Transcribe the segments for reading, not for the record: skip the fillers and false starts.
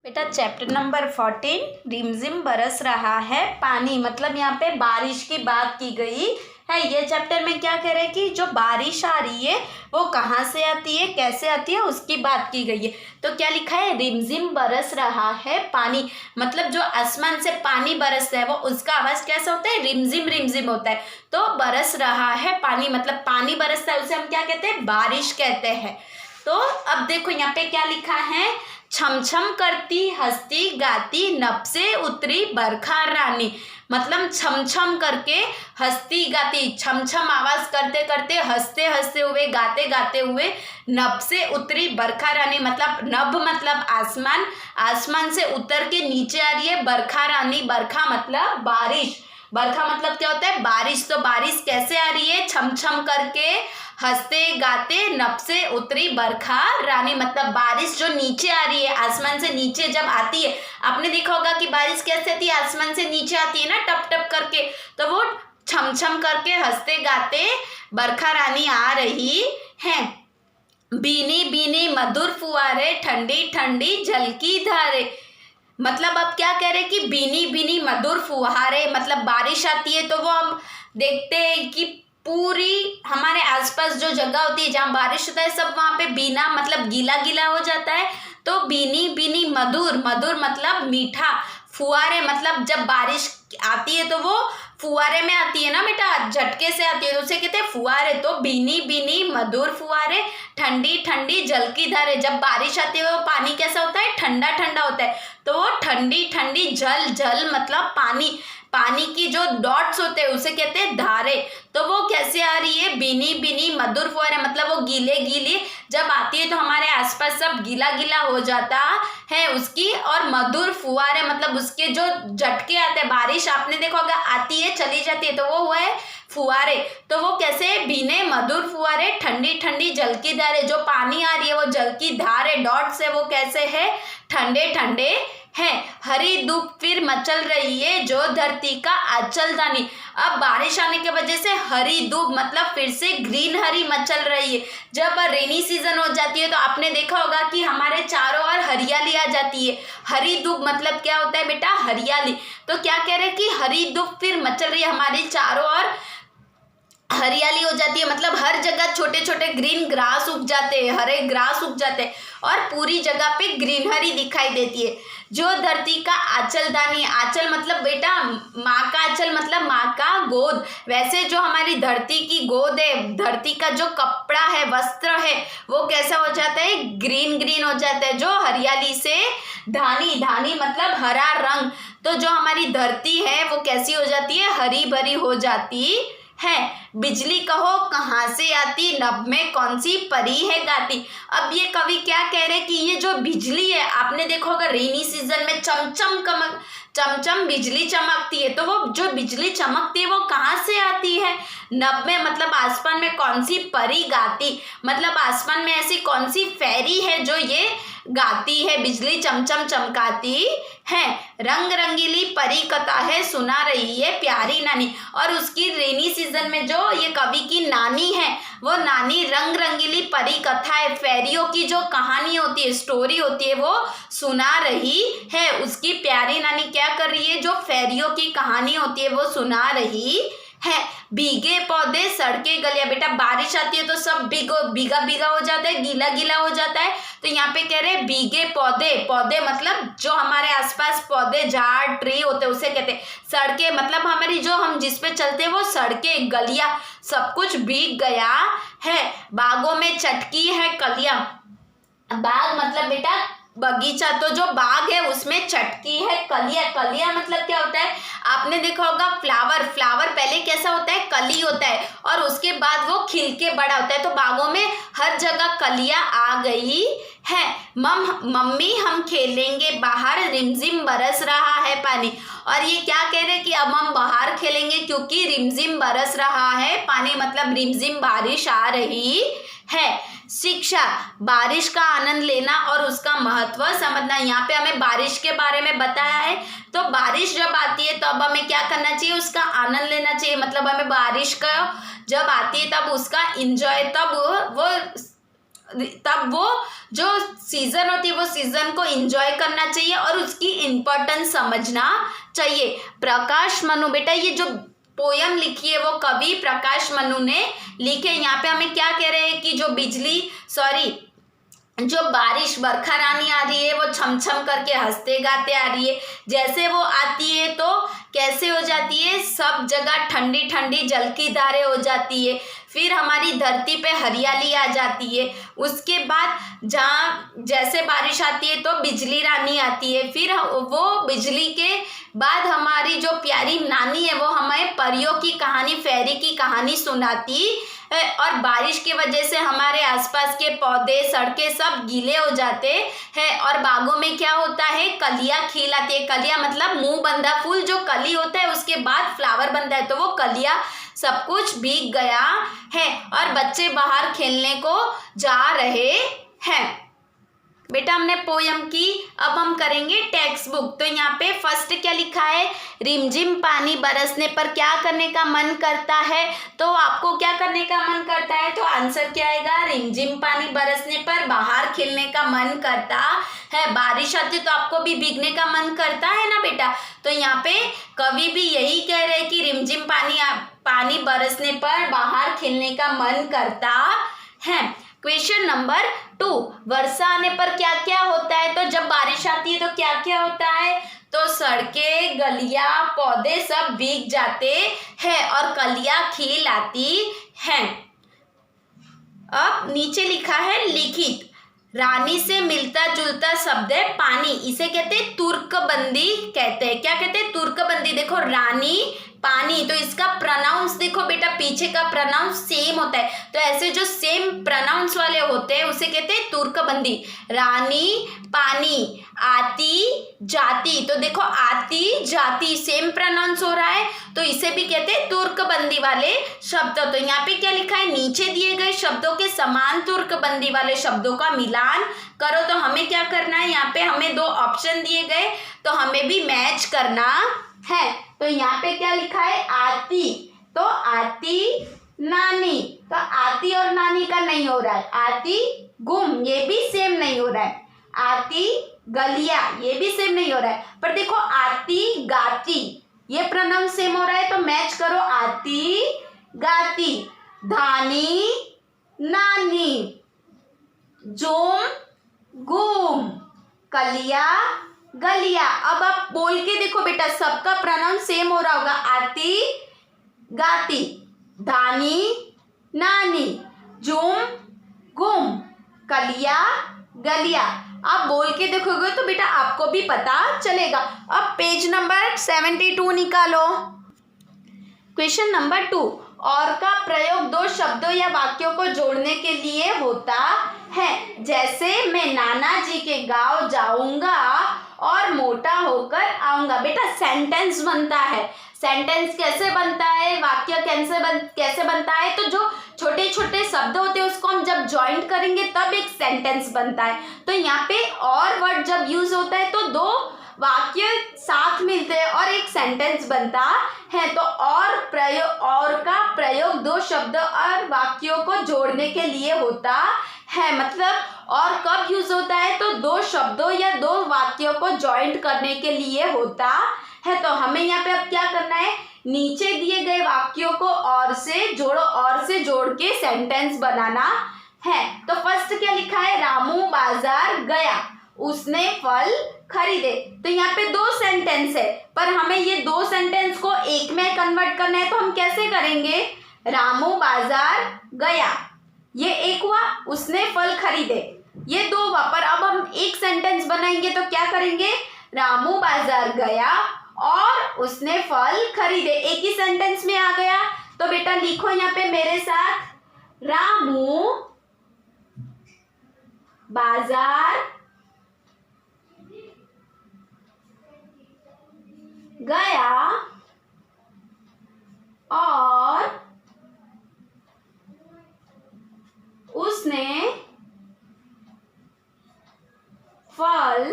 बेटा chapter number 14 रिमझिम बरस रहा है पानी, मतलब यहाँ पे बारिश की बात की गई है। ये चैप्टर में क्या कह रहे हैं कि जो बारिश आ रही है वो कहाँ से आती है, कैसे आती है, उसकी बात की गई है। तो क्या लिखा है, रिमझिम बरस रहा है पानी, मतलब जो आसमान से पानी बरसता है वो उसका आवाज कैसा होता है, रिमझिम रिमझिम होता है। तो बरस रहा है पानी, मतलब पानी बरसता है, उसे हम क्या कहते हैं, बारिश कहते हैं। तो अब देखो यहाँ पे क्या लिखा है, छम छम करती हंसती गाती नभ से उतरी बरखा रानी, मतलब छम छम करके हंसती गाती, छम छम आवाज करते करते हंसते हंसते हुए गाते गाते हुए नभ से उतरी बरखा रानी, मतलब नभ मतलब आसमान, आसमान से उतर के नीचे आ रही है बरखा रानी। बरखा मतलब बारिश, बरखा मतलब क्या होता है, बारिश। तो बारिश कैसे आ रही है, छम छम करके हंसते गाते नभ से उतरी बरखा रानी, मतलब बारिश जो नीचे आ रही है, आसमान से नीचे जब आती है, आपने देखा होगा कि बारिश कैसे आती है, आसमान से नीचे आती है ना, टप टप करके, तो वो छम छम करके हंसते गाते बरखा रानी आ रही है। बीनी बीनी मधुर फुआरे ठंडी ठंडी जल की धारे, मतलब अब क्या कह रहे हैं कि बीनी बीनी मधुर फुहारे, मतलब बारिश आती है तो वो हम देखते हैं कि पूरी हमारे आसपास जो जगह होती है जहाँ बारिश होता है सब वहाँ पे बीना मतलब गीला गीला हो जाता है। तो बीनी बीनी मधुर, मधुर मतलब मीठा, फुहारे मतलब जब बारिश आती है तो वो फुहारे में आती है ना बेटा, झटके से आती है तो उसे कहते हैं फुहारे। तो बीनी बीनी मधुर फुहारे ठंडी ठंडी जल की धारे, जब बारिश आती है वो पानी कैसा होता है, ठंडा ठंडा होता है। तो वो ठंडी ठंडी जल, जल मतलब पानी, पानी की जो डॉट्स होते हैं उसे कहते हैं धारे। तो वो कैसे आ रही है, बीनी बीनी मधुर फुहारे, मतलब वो गीले गीले जब आती है तो हमारे आसपास सब गीला गीला हो जाता है उसकी, और मधुर फुहारे मतलब उसके जो झटके आते हैं, बारिश आपने देखा होगा आती है चली जाती है तो वो हुआ है फुहारे। तो वो कैसे, बीने मधुर फुहारे ठंडी ठंडी जल की धारे, जो पानी आ रही है वो जल की धारे डॉट्स है वो कैसे है, ठंडे ठंडे है। हरी धूप फिर मचल रही है जो धरती का आंचल दानी, अब बारिश आने की वजह से हरी धूप मतलब फिर से ग्रीन हरी मचल रही है। जब रेनी सीजन हो जाती है तो आपने देखा होगा कि हमारे चारों ओर हरियाली आ जाती है। हरी धूप मतलब क्या होता है बेटा, हरियाली। तो क्या कह रहे हैं कि हरी धूप फिर मचल रही है, हमारे चारों ओर हरियाली हो जाती है, मतलब हर जगह छोटे छोटे ग्रीन ग्रास उग जाते हैं, हरे ग्रास उग जाते हैं और पूरी जगह पे ग्रीनहरी दिखाई देती है। जो धरती का आंचल दानी, आंचल मतलब बेटा माँ का आंचल मतलब माँ का गोद, वैसे जो हमारी धरती की गोद है, धरती का जो कपड़ा है, वस्त्र है, वो कैसा हो जाता है, ग्रीन ग्रीन हो जाता है, जो हरियाली से धानी, धानी मतलब हरा रंग। तो जो हमारी धरती है वो कैसी हो जाती है, हरी भरी हो जाती है। बिजली कहो कहाँ से आती, नभ में कौन सी परी है गाती। अब ये कवि क्या कह रहे हैं कि ये जो बिजली है, आपने देखा होगा रेनी सीजन में चमचम चमचम बिजली चमकती है, तो वो जो बिजली चमकती है वो कहाँ से आती है, नभ में मतलब आसमान में कौन सी परी गाती, मतलब आसमान में ऐसी कौन सी फेरी है जो ये गाती है, बिजली चमचम चमकाती है। रंग रंगीली परी कथा है सुना रही है प्यारी नानी, और उसकी रेनी सीजन में जो ये कवि की नानी है वो नानी रंग रंगीली परी कथा है, फेरियों की जो कहानी होती है, स्टोरी होती है, वो सुना रही है। उसकी प्यारी नानी क्या कर रही है, जो फेरियों की कहानी होती है वो सुना रही है। भीगे पौधे सड़के गलियां, बेटा बारिश आती है तो सब भीगा भीगा हो जाता है, गीला गीला हो जाता है। तो यहाँ पे कह रहे हैं भीगे पौधे, पौधे मतलब जो हमारे आसपास पौधे झाड़ ट्री होते हैं उसे कहते हैं। सड़कें मतलब हमारी जो हम जिस पे चलते हैं वो सड़कें, गलियां, सब कुछ भीग गया है। बागों में चटकी है कलियां, बाग मतलब बेटा बगीचा, तो जो बाग है उसमें चटकी है कलियां, कलियां मतलब क्या होता है, आपने देखा होगा फ्लावर, फ्लावर पहले कैसा होता है, कली होता है और उसके बाद वो खिल के बड़ा होता है। तो बागों में हर जगह कलियां आ गई है। मम्मी हम खेलेंगे बाहर रिमझिम बरस रहा है पानी, और ये क्या कह रहे हैं कि अब हम बाहर खेलेंगे क्योंकि रिमझिम बरस रहा है पानी, मतलब रिमझिम बारिश आ रही है। शिक्षा, बारिश का आनंद लेना और उसका महत्व समझना, यहाँ पे हमें बारिश के बारे में बताया है। तो बारिश जब आती है तो अब हमें क्या करना चाहिए, उसका आनंद लेना चाहिए, मतलब हमें बारिश का जब आती है तब उसका इंजॉय, तब वो तब वो जो सीजन होती है वो सीजन को एंजॉय करना चाहिए और उसकी इम्पोर्टेंस समझना चाहिए। प्रकाश मनु, बेटा ये जो पोयम लिखी है वो कवि प्रकाश मनु ने लिखे। यहाँ पे हमें क्या कह रहे हैं कि जो बारिश बरखा रानी आ रही है वो छम छम करके हंसते गाते आ रही है। जैसे वो आती है तो कैसे हो जाती है, सब जगह ठंडी ठंडी जल की धारें हो जाती है। फिर हमारी धरती पे हरियाली आ जाती है। उसके बाद जहाँ जैसे बारिश आती है तो बिजली रानी आती है। फिर वो बिजली के बाद हमारी जो प्यारी नानी है वो हमें परियों की कहानी, फेरी की कहानी सुनाती और बारिश की वजह से हमारे आसपास के पौधे, सड़कें सब गीले हो जाते हैं और बागों में क्या होता है, कलियां खिल आती है। कलियां मतलब मुंह बंधा फूल, जो कली होता है उसके बाद फ्लावर बनता है, तो वो कलियां सब कुछ भीग गया है और बच्चे बाहर खेलने को जा रहे हैं। बेटा हमने पोयम की, अब हम करेंगे टेक्स्ट बुक। तो यहाँ पे फर्स्ट क्या लिखा है, रिमझिम पानी बरसने पर क्या करने का मन करता है। तो आपको क्या करने का मन करता है, तो आंसर क्या आएगा, रिमझिम पानी बरसने पर बाहर खेलने का मन करता है। बारिश आती तो आपको भी भीगने का मन करता है ना बेटा। तो यहाँ पे कवि भी यही कह रहे हैं कि रिमझिम पानी बरसने पर बाहर खेलने का मन करता है। क्वेश्चन नंबर 2, वर्षा आने पर क्या क्या होता है। तो जब बारिश आती है तो क्या क्या होता है, तो सड़कें, गलियां, पौधे सब भीग जाते हैं और कलियां खिल आती हैं। अब नीचे लिखा है लिखित, रानी से मिलता जुलता शब्द है पानी, इसे कहते हैं तुर्कबंदी कहते हैं। क्या कहते हैं, तुर्कबंदी। देखो रानी पानी, तो इसका प्रोनाउंस देखो बेटा, पीछे का प्रोनाउंस सेम होता है। तो ऐसे जो सेम प्रोनाउंस वाले होते हैं उसे कहते हैं तुर्कबंदी। रानी, पानी, आती, जाती, तो देखो आती जाती सेम प्रोनाउंस हो रहा है, तो इसे भी कहते हैं तुर्कबंदी वाले शब्द। तो यहाँ पे क्या लिखा है, नीचे दिए गए शब्दों के समान तुर्कबंदी वाले शब्दों का मिलान करो। तो हमें क्या करना है, यहाँ पे हमें 2 ऑप्शन दिए गए तो हमें भी मैच करना है। तो यहाँ पे क्या लिखा है, आती, तो आती नानी, तो आती और नानी का नहीं हो रहा है। आती गुम, ये भी सेम नहीं हो रहा है। आती गलिया, ये भी सेम नहीं हो रहा है। पर देखो आती गाती, ये प्रोनाउंस सेम हो रहा है, तो मैच करो। आती गाती, धानी नानी, जोम गुम, कलिया गलिया। अब आप बोल के देखो बेटा, सबका प्रोनाउंस सेम हो रहा होगा। आती गाती, धानी नानी, जुम गुम, कलिया गलिया। आप बोल के देखोगे तो बेटा आपको भी पता चलेगा। अब पेज नंबर 72 निकालो। क्वेश्चन नंबर 2, और का प्रयोग 2 शब्दों या वाक्यों को जोड़ने के लिए होता है। जैसे मैं नाना जी के गांव जाऊंगा और मोटा होकर आऊंगा। बेटा सेंटेंस बनता है। सेंटेंस कैसे बनता है, वाक्य कैसे बनता है, तो जो छोटे छोटे शब्द होते हैं उसको हम जब ज्वाइंट करेंगे तब एक सेंटेंस बनता है। तो यहाँ पे और वर्ड जब यूज होता है तो 2 वाक्य साथ मिलते हैं और एक सेंटेंस बनता है। तो और का प्रयोग 2 शब्द और वाक्यों को जोड़ने के लिए होता है। मतलब और कब यूज होता है, तो 2 शब्दों या 2 वाक्यों को ज्वाइंट करने के लिए होता है। तो हमें यहाँ पे अब क्या करना है, नीचे दिए गए वाक्यों को और से जोड़ के सेंटेंस बनाना है। तो फर्स्ट क्या लिखा है, रामू बाजार गया, उसने फल खरीदे। तो यहाँ पे 2 सेंटेंस है, पर हमें ये 2 सेंटेंस को एक में कन्वर्ट करना है। तो हम कैसे करेंगे, रामू बाजार गया, ये एक हुआ, उसने फल खरीदे, ये 2 हुआ। पर अब हम एक सेंटेंस बनाएंगे तो क्या करेंगे, रामू बाजार गया और उसने फल खरीदे, एक ही सेंटेंस में आ गया। तो बेटा लिखो यहाँ पे मेरे साथ, रामू बाजार गया और उसने फल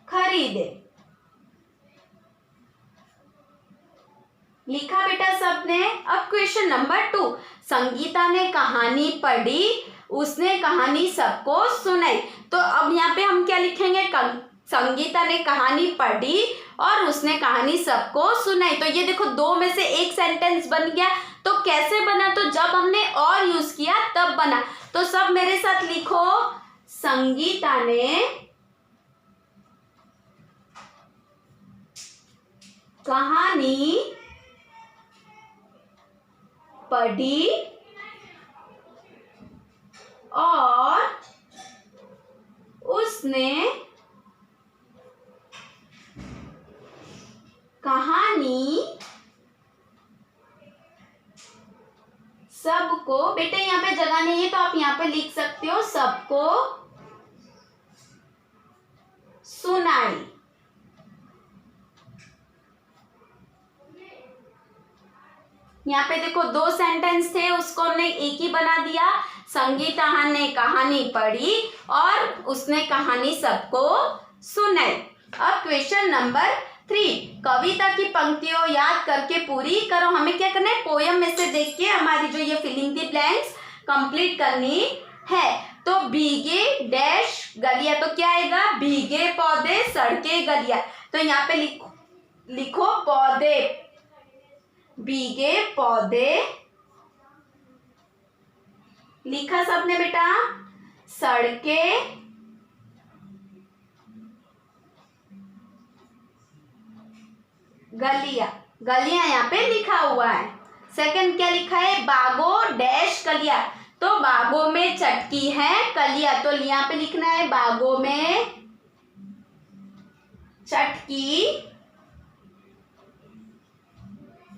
खरीदे। लिखा बेटा सबने। अब क्वेश्चन नंबर 2, संगीता ने कहानी पढ़ी, उसने कहानी सबको सुनाई। तो अब यहाँ पे हम क्या लिखेंगे, संगीता ने कहानी पढ़ी और उसने कहानी सबको सुनाई। तो ये देखो 2 में से एक सेंटेंस बन गया। तो कैसे बना, तो जब हमने और यूज किया तब बना। तो सब मेरे साथ लिखो, संगीता ने कहानी पढ़ी और उसने कहानी सबको, बेटे यहाँ पे जगह नहीं है तो आप यहाँ पे लिख सकते हो, सबको सुनाई। यहाँ पे देखो 2 सेंटेंस थे, उसको हमने एक ही बना दिया। संगीता ने कहानी पढ़ी और उसने कहानी सबको सुनाई। अब क्वेश्चन नंबर 3, कविता की पंक्तियों याद करके पूरी करो। हमें क्या करना है, पोयम में से देख के हमारी जो ये फिलिंग द ब्लैंक्स कंप्लीट करनी है। तो भीगे डैश गलियां, तो क्या आएगा, भीगे पौधे सड़के गलियां। तो यहाँ पे लिखो पौधे, भीगे पौधे लिखा सबने बेटा, सड़के गलियां, गलियां यहाँ पे लिखा हुआ है। सेकंड क्या लिखा है, बागो डैश कलियां, तो बागों में चटकी है कलियां। तो यहाँ पे लिखना है बागों में चटकी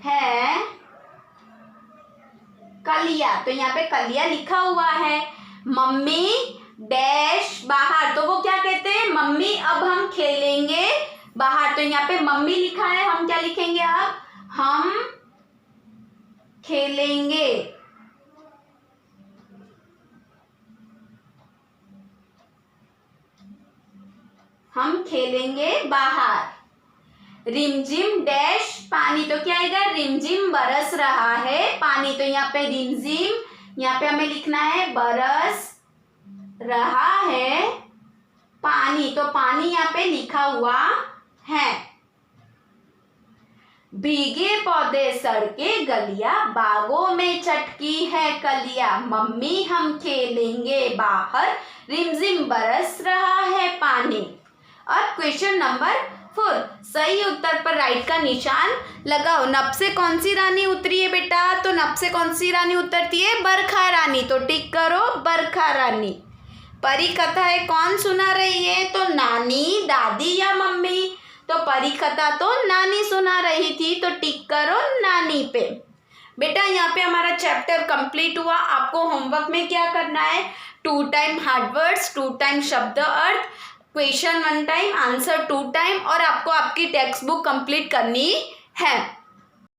है कलिया, तो यहाँ पे कलिया लिखा हुआ है। मम्मी डैश बाहर, तो वो क्या कहते हैं, मम्मी अब हम खेलेंगे बाहर। तो यहाँ पे मम्मी लिखा है, हम क्या लिखेंगे, अब हम खेलेंगे। हम खेलेंगे बाहर। रिमझिम डैश पानी, तो क्या आएगा, रिमझिम बरस रहा है पानी। तो यहाँ पे रिमझिम, यहाँ पे हमें लिखना है बरस रहा है पानी, तो पानी यहाँ पे लिखा हुआ है। भीगे पौधे सड़के गलियां, बागों में चटकी है कलियां, मम्मी हम खेलेंगे बाहर, रिमझिम बरस रहा है पानी। अब क्वेश्चन नंबर 4, सही उत्तर पर राइट का निशान लगाओ। नभ से कौन सी रानी उतरी है बेटा, तो नभ से कौन सी रानी उतरती है, बरखा रानी, तो टिक करो बरखा रानी। परी कथा है, कौन सुना रही है, तो नानी दादी या मम्मी, तो परी कथा तो नानी सुना रही थी, तो टिक करो नानी पे। बेटा यहाँ पे हमारा चैप्टर कंप्लीट हुआ। आपको होमवर्क में क्या करना है, 2 टाइम हार्ड वर्ड्स, 2 टाइम शब्द अर्थ, क्वेश्चन 1 टाइम, आंसर 2 टाइम, और आपको आपकी टेक्स्ट बुक कंप्लीट करनी है।